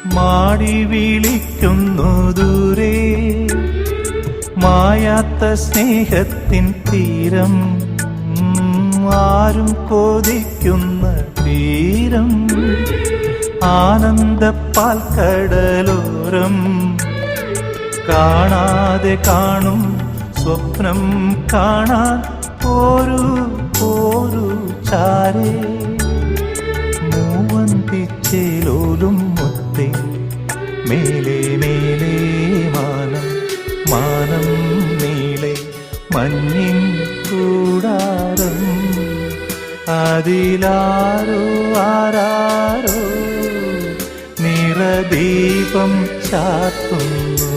മാടി വിളിക്കുന്നു ദൂരെ മായാത്ത സ്നേഹത്തിൻ തീരം, ആരും കൊതിക്കുന്ന തീരം, ആനന്ദപ്പാൽക്കടലോരം. കാണാതെ കാണും സ്വപ്നം കാണാൻ പോരൂ പോരൂ ചാരേ. മൂവന്തിച്ചേലോലും മുത്തേ മേലെ മേലെ മാനം, മാനം നീളെ മഞ്ഞിൻ കൂടാരം. അതിലാരോ ആരാരോ നിറദീപം ചാർത്തുന്നു.